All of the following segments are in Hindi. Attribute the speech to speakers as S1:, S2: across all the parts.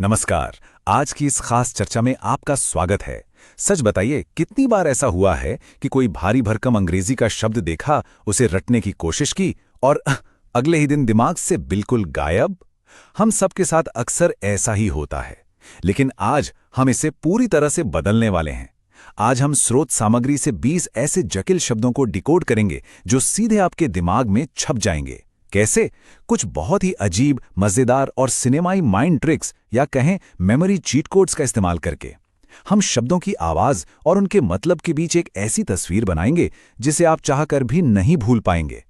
S1: नमस्कार। आज की इस खास चर्चा में आपका स्वागत है। सच बताइए, कितनी बार ऐसा हुआ है कि कोई भारी भरकम अंग्रेजी का शब्द देखा, उसे रटने की कोशिश की और अगले ही दिन दिमाग से बिल्कुल गायब। हम सबके साथ अक्सर ऐसा ही होता है, लेकिन आज हम इसे पूरी तरह से बदलने वाले हैं। आज हम स्रोत सामग्री से 20 ऐसे जटिल शब्दों को डिकोड करेंगे जो सीधे आपके दिमाग में छप जाएंगे। कैसे? कुछ बहुत ही अजीब, मजेदार और सिनेमाई माइंड ट्रिक्स या कहें मेमोरी चीट कोड्स का इस्तेमाल करके हम शब्दों की आवाज और उनके मतलब के बीच एक ऐसी तस्वीर बनाएंगे जिसे आप चाहकर भी नहीं भूल पाएंगे।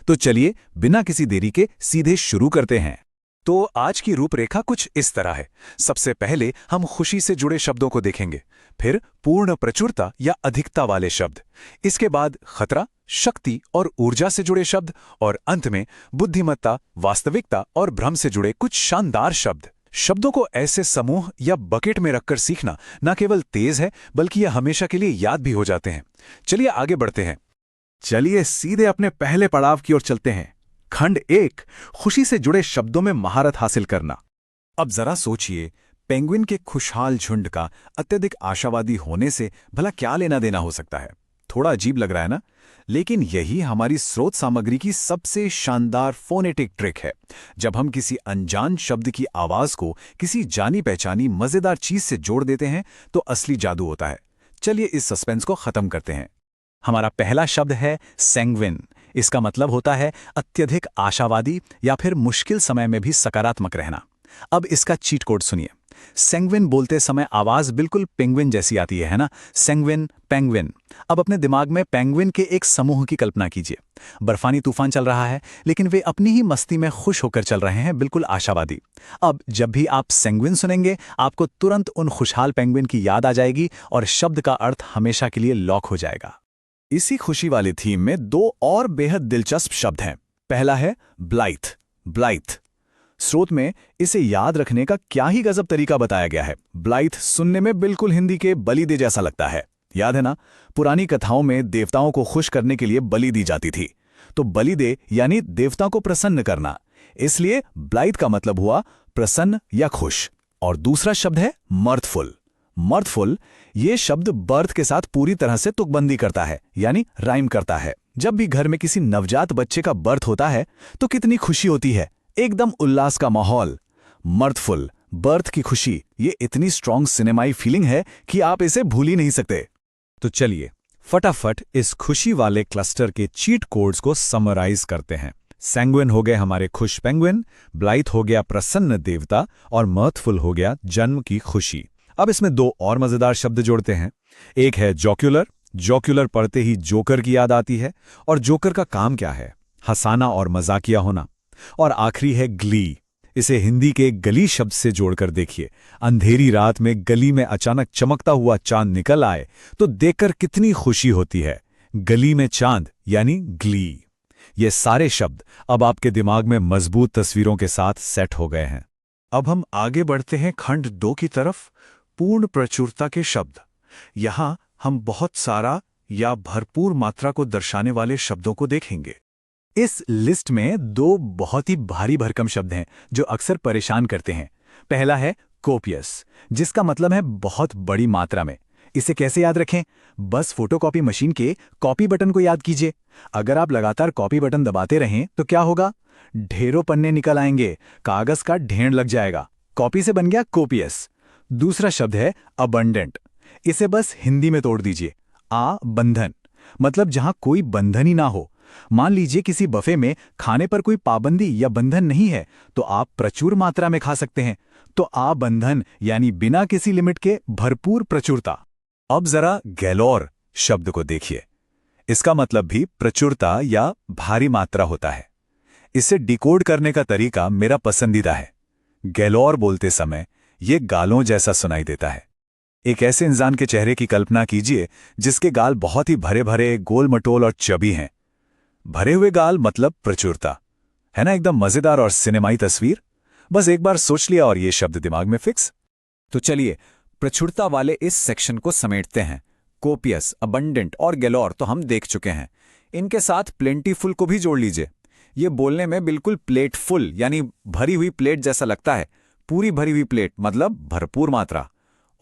S1: तो चलिए, बिना किसी देरी के सीधे शुरू करते हैं। तो आज की रूपरेखा कुछ इस तरह है। सबसे पहले हम खुशी से जुड़े शब्दों को देखेंगे, फिर पूर्ण प्रचुरता या अधिकता वाले शब्द, इसके बाद खतरा, शक्ति और ऊर्जा से जुड़े शब्द, और अंत में बुद्धिमत्ता, वास्तविकता और भ्रम से जुड़े कुछ शानदार शब्द। शब्दों को ऐसे समूह या बकेट में रखकर सीखना न केवल तेज है, बल्कि यह हमेशा के लिए याद भी हो जाते हैं। चलिए आगे बढ़ते हैं। चलिए सीधे अपने पहले पड़ाव की ओर चलते हैं। खंड 1, खुशी से जुड़े शब्दों में महारत हासिल करना। अब जरा सोचिए, पेंगुइन के खुशहाल झुंड का अत्यधिक आशावादी होने से भला क्या लेना देना हो सकता है? थोड़ा अजीब लग रहा है ना? लेकिन यही हमारी स्रोत सामग्री की सबसे शानदार फोनेटिक ट्रिक है। जब हम किसी अनजान शब्द की आवाज को किसी जानी पहचानी मजेदार चीज से जोड़ देते हैं तो असली जादू होता है। चलिए इस सस्पेंस को खत्म करते हैं। हमारा पहला शब्द है सैंग्विन। इसका मतलब होता है अत्यधिक आशावादी या फिर मुश्किल समय में भी सकारात्मक रहना। अब इसका चीट कोड सुनिए। सैंग्विन बोलते समय आवाज बिल्कुल पेंगुइन जैसी आती है ना? Sanguine, penguin. अब अपने दिमाग में पेंगुइन के एक समूह की कल्पना कीजिए। बर्फानी तूफान चल रहा है, लेकिन वे अपनी ही मस्ती में खुश होकर चल रहे हैं, बिल्कुल आशावादी। अब जब भी आप सैंग्विन सुनेंगे, आपको तुरंत उन खुशहाल पेंगुइन की याद आ जाएगी और शब्द का अर्थ हमेशा के लिए लॉक हो जाएगा। इसी खुशी वाली थीम में 2 और बेहद दिलचस्प शब्द हैं। पहला है ब्लाइथ। ब्लाइथ स्रोत में इसे याद रखने का क्या ही गजब तरीका बताया गया है। ब्लाइथ सुनने में बिल्कुल हिंदी के बलि जैसा लगता है। याद है ना? पुरानी कथाओं में देवताओं को खुश करने के लिए बलि दी जाती थी। तो बलि दे यानी देवता को प्रसन्न करना, इसलिए ब्लाइथ का मतलब हुआ प्रसन्न या खुश। और दूसरा शब्द है मर्थफुल। मर्थफुल ये शब्द बर्थ के साथ पूरी तरह से तुकबंदी करता है, यानी राइम करता है। जब भी घर में किसी नवजात बच्चे का बर्थ होता है तो कितनी खुशी होती है, एकदम उल्लास का माहौल। मर्थफुल, बर्थ की खुशी, ये इतनी स्ट्रॉन्ग सिनेमाई फीलिंग है कि आप इसे भूल ही नहीं सकते। तो चलिए फटाफट इस खुशी वाले क्लस्टर के चीट कोड्स को समराइज करते हैं। सैंग्विन हो गए हमारे खुश पेंगुइन, ब्लाइथ हो गया प्रसन्न देवता, और मर्थफुल हो गया जन्म की खुशी। अब इसमें 2 और मजेदार शब्द जोड़ते हैं। एक है जोक्युलर। जोक्युलर पढ़ते ही जोकर की याद आती है, और जोकर का काम क्या है? हंसाना और मजाकिया होना। और आखिरी है ग्ली। इसे हिंदी के गली शब्द से जोड़कर देखिए। अंधेरी रात में गली में अचानक चमकता हुआ चांद निकल आए तो देखकर कितनी खुशी होती है। गली में चांद यानी ग्ली। ये सारे शब्द अब आपके दिमाग में मजबूत तस्वीरों के साथ सेट हो गए हैं। अब हम आगे बढ़ते हैं खंड 2 की तरफ, पूर्ण प्रचुरता के शब्द। यहां हम बहुत सारा या भरपूर मात्रा को दर्शाने वाले शब्दों को देखेंगे। इस लिस्ट में 2 बहुत ही भारी भरकम शब्द हैं जो अक्सर परेशान करते हैं। पहला है कोपियस, जिसका मतलब है बहुत बड़ी मात्रा में। इसे कैसे याद रखें? बस फोटोकॉपी मशीन के कॉपी बटन को याद कीजिए। अगर आप लगातार कॉपी बटन दबाते रहें तो क्या होगा? ढेरों पन्ने निकल आएंगे, कागज का ढेर लग जाएगा। कॉपी से बन गया कोपियस। दूसरा शब्द है अबंडेंट। इसे बस हिंदी में तोड़ दीजिए। बंधन, मतलब जहां कोई बंधन ही ना हो। मान लीजिए किसी बफे में खाने पर कोई पाबंदी या बंधन नहीं है तो आप प्रचुर मात्रा में खा सकते हैं। तो बंधन यानी बिना किसी लिमिट के भरपूर प्रचुरता। अब जरा गैलोर शब्द को देखिए। इसका मतलब भी प्रचुरता या भारी मात्रा होता है। इसे डिकोड करने का तरीका मेरा पसंदीदा है। गैलोर बोलते समय ये गालों जैसा सुनाई देता है। एक ऐसे इंसान के चेहरे की कल्पना कीजिए जिसके गाल बहुत ही भरे भरे, गोल मटोल और चबी हैं। भरे हुए गाल मतलब प्रचुरता, है ना? एकदम मजेदार और सिनेमाई तस्वीर। बस एक बार सोच लिया और ये शब्द दिमाग में फिक्स। तो चलिए प्रचुरता वाले इस सेक्शन को समेटते हैं। कोपियस, अबंडेंट और गैलोर तो हम देख चुके हैं। इनके साथ प्लेंटीफुल को भी जोड़ लीजिए। ये बोलने में बिल्कुल प्लेटफुल यानी भरी हुई प्लेट जैसा लगता है। पूरी भरी हुई प्लेट मतलब भरपूर मात्रा।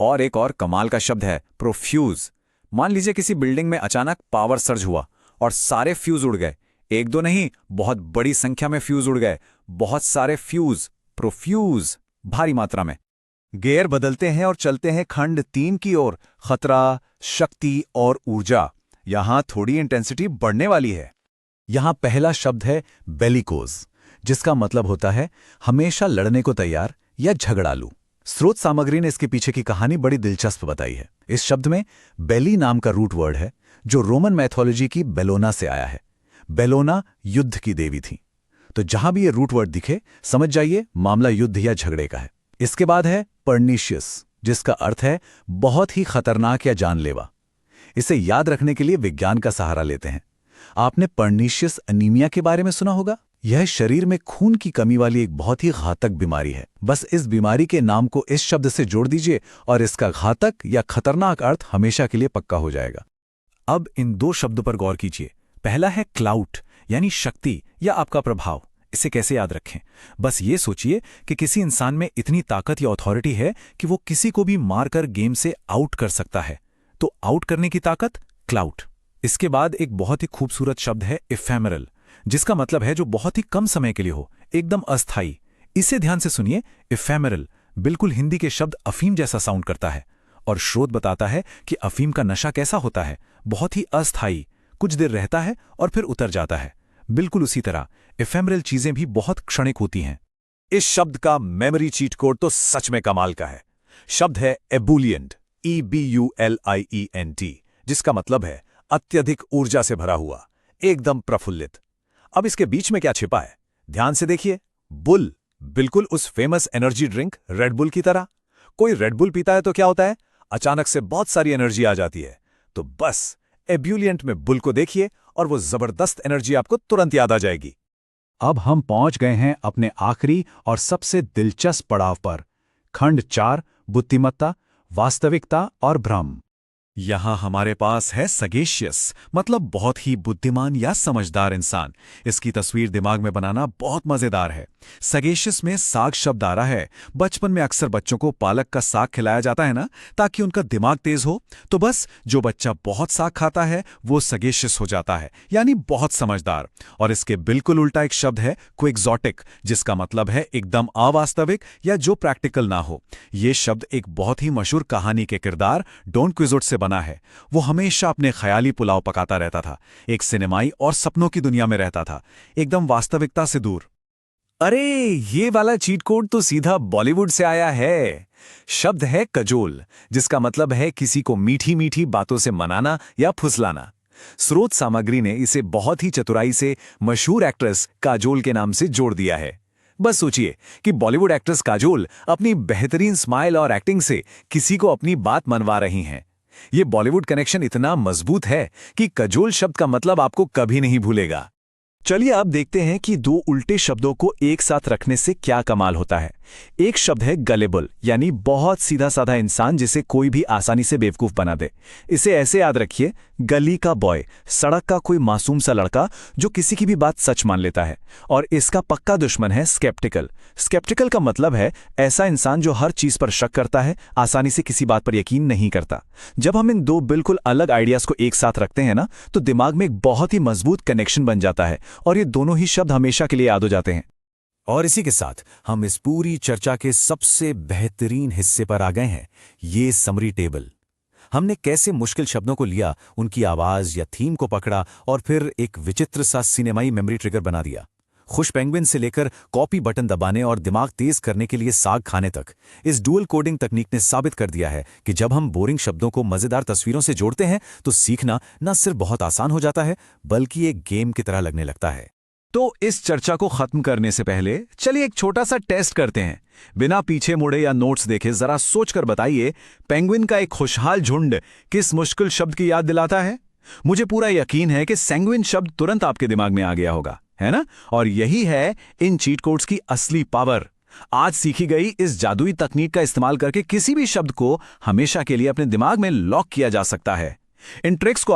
S1: और एक और कमाल का शब्द है प्रोफ्यूज। मान लीजिए किसी बिल्डिंग में अचानक पावर सर्ज हुआ और सारे फ्यूज उड़ गए। एक दो नहीं, बहुत बड़ी संख्या में फ्यूज उड़ गए। बहुत सारे फ्यूज, प्रोफ्यूज, भारी मात्रा में। गियर बदलते हैं और चलते हैं खंड 3 की ओर, खतरा, शक्ति और ऊर्जा। यहां थोड़ी इंटेंसिटी बढ़ने वाली है। यहां पहला शब्द है बेलिकोज, जिसका मतलब होता है हमेशा लड़ने को तैयार या झगड़ालू। स्रोत सामग्री ने इसके पीछे की कहानी बड़ी दिलचस्प बताई है। इस शब्द में बेली नाम का रूट वर्ड है, जो रोमन मैथोलॉजी की बेलोना से आया है। बेलोना युद्ध की देवी थी। तो जहां भी ये रूट वर्ड दिखे, समझ जाइए मामला युद्ध या झगड़े का है। इसके बाद है पर्निशियस, जिसका अर्थ है बहुत ही खतरनाक या जानलेवा। इसे याद रखने के लिए विज्ञान का सहारा लेते हैं। आपने पर्निशियस अनीमिया के बारे में सुना होगा। यह शरीर में खून की कमी वाली एक बहुत ही घातक बीमारी है। बस इस बीमारी के नाम को इस शब्द से जोड़ दीजिए और इसका घातक या खतरनाक अर्थ हमेशा के लिए पक्का हो जाएगा। अब इन दो शब्दों पर गौर कीजिए। पहला है क्लाउट, यानी शक्ति या आपका प्रभाव। इसे कैसे याद रखें? बस ये सोचिए कि किसी इंसान में इतनी ताकत या अथॉरिटी है कि वो किसी को भी मारकर गेम से आउट कर सकता है। तो आउट करने की ताकत, क्लाउट। इसके बाद एक बहुत ही खूबसूरत शब्द है इफेमेरल, जिसका मतलब है जो बहुत ही कम समय के लिए हो, एकदम अस्थायी। इसे ध्यान से सुनिए। इफेमेरल बिल्कुल हिंदी के शब्द अफीम जैसा साउंड करता है। और स्रोत बताता है कि अफीम का नशा कैसा होता है, बहुत ही अस्थायी, कुछ देर रहता है और फिर उतर जाता है। बिल्कुल उसी तरह इफेमेरल चीजें भी बहुत क्षणिक होती हैं। इस शब्द का मेमोरी चीट कोड तो सच में कमाल का है। शब्द है एबुलिएंट, EBULIENT, जिसका मतलब है अत्यधिक ऊर्जा से भरा हुआ, एकदम प्रफुल्लित। अब इसके बीच में क्या छिपा है, ध्यान से देखिए। बुल, बिल्कुल उस famous energy drink red bull की तरह। कोई रेड बुल पीता है तो क्या होता है, अचानक से बहुत सारी एनर्जी आ जाती है। तो बस एब्यूलिएंट में बुल को देखिए और वो जबरदस्त एनर्जी आपको तुरंत याद आ जाएगी। अब हम पहुंच गए हैं अपने आखिरी और सबसे दिलचस्प पड़ाव पर, खंड 4, बुद्धिमत्ता, वास्तविकता और भ्रम। यहां हमारे पास है सगेशियस, मतलब बहुत ही बुद्धिमान या समझदार इंसान। इसकी तस्वीर दिमाग में बनाना बहुत मजेदार है। सगेशियस में साग शब्द आ रहा है। बचपन में अक्सर बच्चों को पालक का साग खिलाया जाता है ना, ताकि उनका दिमाग तेज हो। तो बस जो बच्चा बहुत साग खाता है वो सगेशियस हो जाता है, यानी बहुत समझदार। और इसके बिल्कुल उल्टा एक शब्द है क्विक्सोटिक, जिसका मतलब है एकदम अवास्तविक या जो प्रैक्टिकल ना हो। ये शब्द एक बहुत ही मशहूर कहानी के किरदार डॉन क्विजोट से बना है। वो हमेशा अपने ख्याली पुलाव पकाता रहता था, एक सिनेमाई और सपनों की दुनिया में रहता था, एकदम वास्तविकता से दूर। अरे ये वाला चीट कोड तो सीधा बॉलीवुड से आया है। शब्द है कजोल, जिसका मतलब है किसी को मीठी मीठी बातों से मनाना या फुसलाना। स्रोत सामग्री ने इसे बहुत ही चतुराई से मशहूर एक्ट्रेस काजोल के नाम से जोड़ दिया है। बस सोचिए कि बॉलीवुड एक्ट्रेस काजोल अपनी बेहतरीन स्माइल और एक्टिंग से किसी को अपनी बात मनवा रही हैं। ये बॉलीवुड कनेक्शन इतना मजबूत है कि कजोल शब्द का मतलब आपको कभी नहीं भूलेगा। चलिए अब देखते हैं कि दो उल्टे शब्दों को एक साथ रखने से क्या कमाल होता है। एक शब्द है गलेबल, यानी बहुत सीधा साधा इंसान जिसे कोई भी आसानी से बेवकूफ बना दे। इसे ऐसे याद रखिए, गली का बॉय, सड़क का कोई मासूम सा लड़का जो किसी की भी बात सच मान लेता है। और इसका पक्का दुश्मन है स्केप्टिकल। स्केप्टिकल का मतलब है ऐसा इंसान जो हर चीज पर शक करता है, आसानी से किसी बात पर यकीन नहीं करता। जब हम इन दो बिल्कुल अलग आइडियाज को एक साथ रखते हैं ना, तो दिमाग में एक बहुत ही मजबूत कनेक्शन बन जाता है और ये दोनों ही शब्द हमेशा के लिए याद हो जाते हैं। और इसी के साथ हम इस पूरी चर्चा के सबसे बेहतरीन हिस्से पर आ गए हैं, ये समरी टेबल। हमने कैसे मुश्किल शब्दों को लिया, उनकी आवाज या थीम को पकड़ा और फिर एक विचित्र सा सिनेमाई मेमोरी ट्रिगर बना दिया। खुश पेंगुइन से लेकर कॉपी बटन दबाने और दिमाग तेज करने के लिए साग खाने तक, इस डुअल कोडिंग तकनीक ने साबित कर दिया है कि जब हम बोरिंग शब्दों को मजेदार तस्वीरों से जोड़ते हैं तो सीखना न सिर्फ बहुत आसान हो जाता है, बल्कि एक गेम की तरह लगने लगता है। तो इस चर्चा को खत्म करने से पहले चलिए एक छोटा सा टेस्ट करते हैं। बिना पीछे मुड़े या नोट्स देखे जरा सोचकर बताइए, पेंगुइन का एक खुशहाल झुंड किस मुश्किल शब्द की याद दिलाता है? मुझे पूरा यकीन है कि सैंग्विन शब्द तुरंत आपके दिमाग में आ गया होगा, है ना? और यही है इन चीट कोड्स की असली पावर। आज सीखी गई इस जादुई तकनीक का इस्तेमाल करके किसी भी शब्द को हमेशा के लिए अपने दिमाग में लॉक किया जा सकता है। इन ट्रिक्स को